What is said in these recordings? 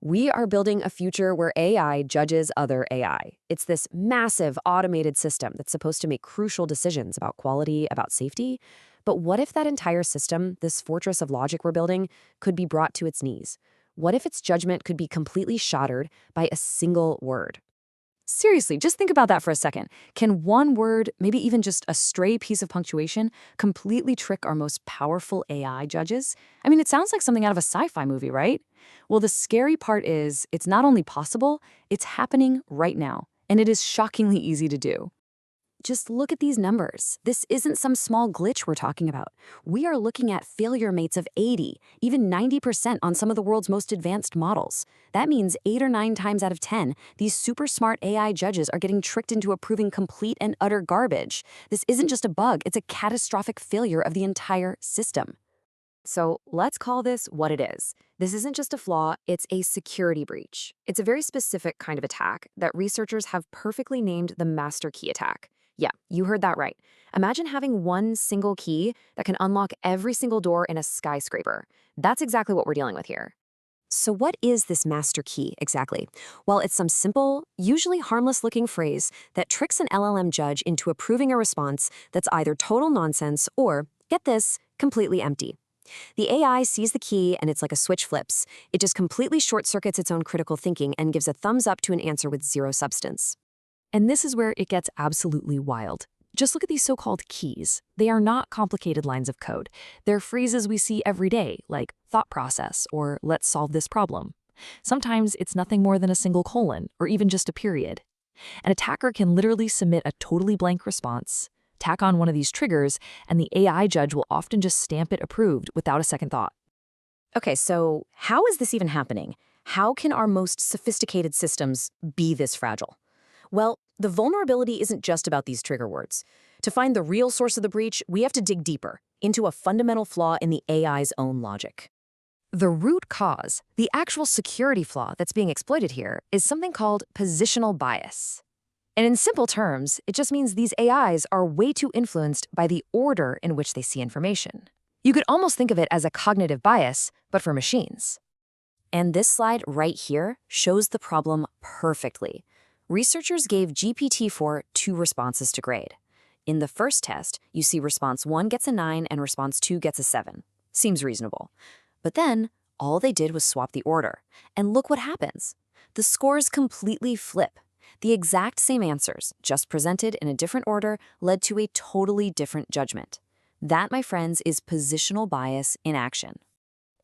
We are building a future where AI judges other AI. It's this massive automated system that's supposed to make crucial decisions about quality, about safety. But what if that entire system, this fortress of logic we're building, could be brought to its knees? What if its judgment could be completely shattered by a single word? Seriously, just think about that for a second. Can one word, maybe even just a stray piece of punctuation, completely trick our most powerful AI judges? I mean, it sounds like something out of a sci-fi movie, right? Well, the scary part is it's not only possible, it's happening right now, and it is shockingly easy to do. Just look at these numbers. This isn't some small glitch we're talking about. We are looking at failure rates of 80, even 90% on some of the world's most advanced models. That means 8 or 9 times out of 10, these super smart AI judges are getting tricked into approving complete and utter garbage. This isn't just a bug, it's a catastrophic failure of the entire system. So let's call this what it is. This isn't just a flaw, it's a security breach. It's a very specific kind of attack that researchers have perfectly named the master key attack. Yeah, you heard that right. Imagine having one single key that can unlock every single door in a skyscraper. That's exactly what we're dealing with here. So what is this master key exactly? Well, it's some simple, usually harmless-looking phrase that tricks an LLM judge into approving a response that's either total nonsense or, get this, completely empty. The AI sees the key and it's like a switch flips. It just completely short-circuits its own critical thinking and gives a thumbs up to an answer with zero substance. And this is where it gets absolutely wild. Just look at these so-called keys. They are not complicated lines of code. They're phrases we see every day, like thought process or let's solve this problem. Sometimes it's nothing more than a single colon or even just a period. An attacker can literally submit a totally blank response, tack on one of these triggers, and the AI judge will often just stamp it approved without a second thought. Okay, so how is this even happening? How can our most sophisticated systems be this fragile? Well, the vulnerability isn't just about these trigger words. To find the real source of the breach, we have to dig deeper into a fundamental flaw in the AI's own logic. The root cause, the actual security flaw that's being exploited here, is something called positional bias. And in simple terms, it just means these AIs are way too influenced by the order in which they see information. You could almost think of it as a cognitive bias, but for machines. And this slide right here shows the problem perfectly. Researchers gave GPT-4 2 responses to grade. In the first test, you see response 1 gets a 9 and response 2 gets a 7. Seems reasonable. But then, all they did was swap the order. And look what happens. The scores completely flip. The exact same answers, just presented in a different order, led to a totally different judgment. That, my friends, is positional bias in action.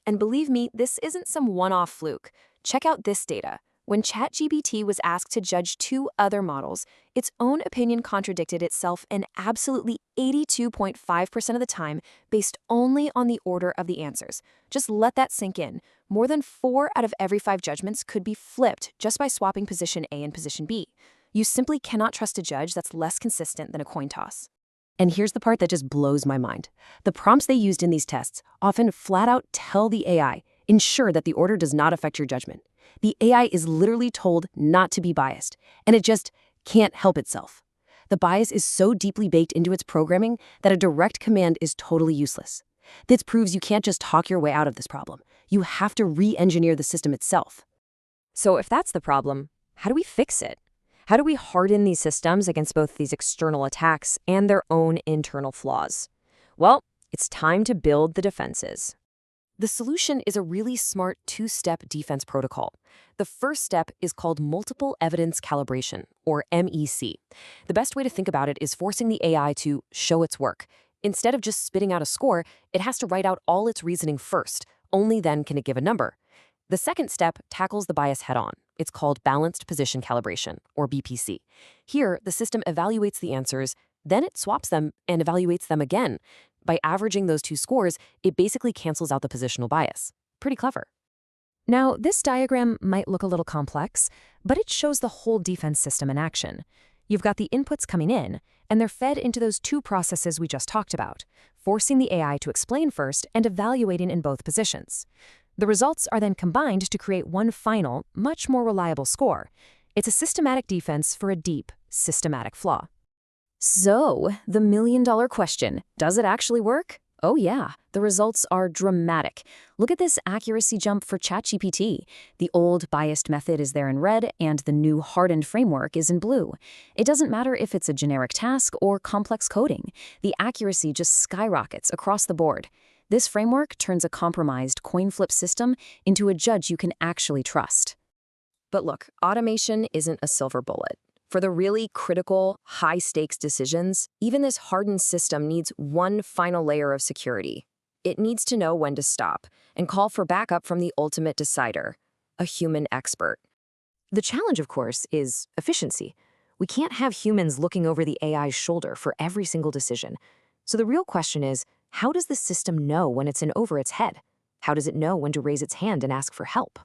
And believe me, this isn't some one-off fluke. Check out this data. When ChatGPT was asked to judge 2 other models, its own opinion contradicted itself in absolutely 82.5% of the time based only on the order of the answers. Just let that sink in. More than 4 out of every 5 judgments could be flipped just by swapping position A and position B. You simply cannot trust a judge that's less consistent than a coin toss. And here's the part that just blows my mind. The prompts they used in these tests often flat out tell the AI, ensure that the order does not affect your judgment. The AI is literally told not to be biased, and it just can't help itself. The bias is so deeply baked into its programming that a direct command is totally useless. This proves you can't just talk your way out of this problem. You have to re-engineer the system itself. So if that's the problem, how do we fix it? How do we harden these systems against both these external attacks and their own internal flaws? Well, it's time to build the defenses. The solution is a really smart 2-step defense protocol. The first step is called multiple evidence calibration, or MEC. The best way to think about it is forcing the AI to show its work. Instead of just spitting out a score, it has to write out all its reasoning first. Only then can it give a number. The second step tackles the bias head-on. It's called balanced position calibration, or BPC. Here, the system evaluates the answers, then it swaps them and evaluates them again. By averaging those 2 scores, it basically cancels out the positional bias. Pretty clever. Now, this diagram might look a little complex, but it shows the whole defense system in action. You've got the inputs coming in, and they're fed into those 2 processes we just talked about, forcing the AI to explain first and evaluating in both positions. The results are then combined to create one final, much more reliable score. It's a systematic defense for a deep, systematic flaw. So, the million-dollar question, does it actually work? Oh yeah, the results are dramatic. Look at this accuracy jump for ChatGPT. The old biased method is there in red, and the new hardened framework is in blue. It doesn't matter if it's a generic task or complex coding. The accuracy just skyrockets across the board. This framework turns a compromised coin flip system into a judge you can actually trust. But look, automation isn't a silver bullet. For the really critical, high-stakes decisions, even this hardened system needs one final layer of security. It needs to know when to stop and call for backup from the ultimate decider, a human expert. The challenge, of course, is efficiency. We can't have humans looking over the AI's shoulder for every single decision. So the real question is, how does the system know when it's in over its head? How does it know when to raise its hand and ask for help?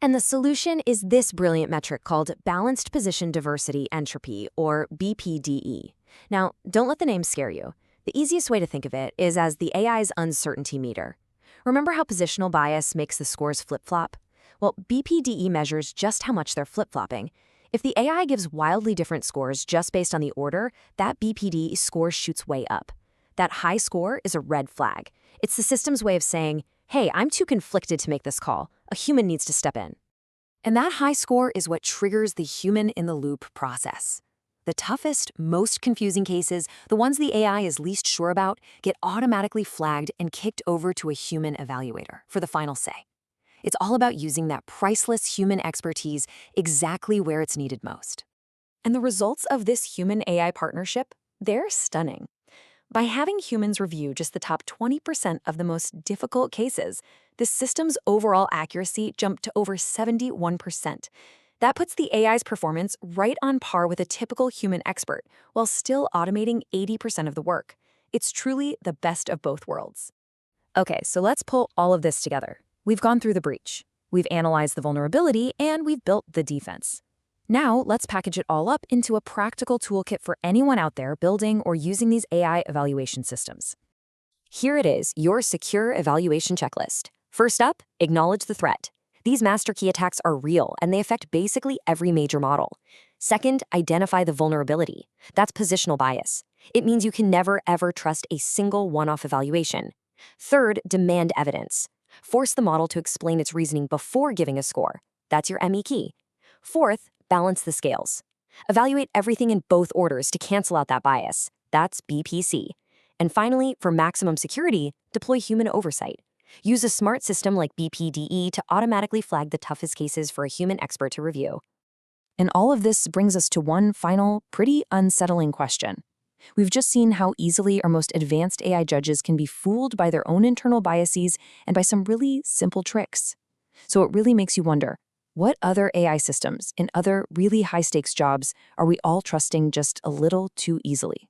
And the solution is this brilliant metric called Balanced Position Diversity Entropy, or BPDE. Now, don't let the name scare you. The easiest way to think of it is as the AI's uncertainty meter. Remember how positional bias makes the scores flip-flop? Well, BPDE measures just how much they're flip-flopping. If the AI gives wildly different scores just based on the order, that BPDE score shoots way up. That high score is a red flag. It's the system's way of saying, hey, I'm too conflicted to make this call. A human needs to step in. And that high score is what triggers the human-in-the-loop process. The toughest, most confusing cases, the ones the AI is least sure about, get automatically flagged and kicked over to a human evaluator for the final say. It's all about using that priceless human expertise exactly where it's needed most. And the results of this human-AI partnership, they're stunning. By having humans review just the top 20% of the most difficult cases, the system's overall accuracy jumped to over 71%. That puts the AI's performance right on par with a typical human expert, while still automating 80% of the work. It's truly the best of both worlds. Okay, so let's pull all of this together. We've gone through the breach, we've analyzed the vulnerability, and we've built the defense. Now, let's package it all up into a practical toolkit for anyone out there building or using these AI evaluation systems. Here it is, your secure evaluation checklist. First up, acknowledge the threat. These master key attacks are real, and they affect basically every major model. Second, identify the vulnerability. That's positional bias. It means you can never, ever trust a single one-off evaluation. Third, demand evidence. Force the model to explain its reasoning before giving a score. That's your ME key. Fourth, balance the scales. Evaluate everything in both orders to cancel out that bias. That's BPC. And finally, for maximum security, deploy human oversight. Use a smart system like BPDE to automatically flag the toughest cases for a human expert to review. And all of this brings us to one final, pretty unsettling question. We've just seen how easily our most advanced AI judges can be fooled by their own internal biases and by some really simple tricks. So it really makes you wonder, what other AI systems in other really high-stakes jobs are we all trusting just a little too easily?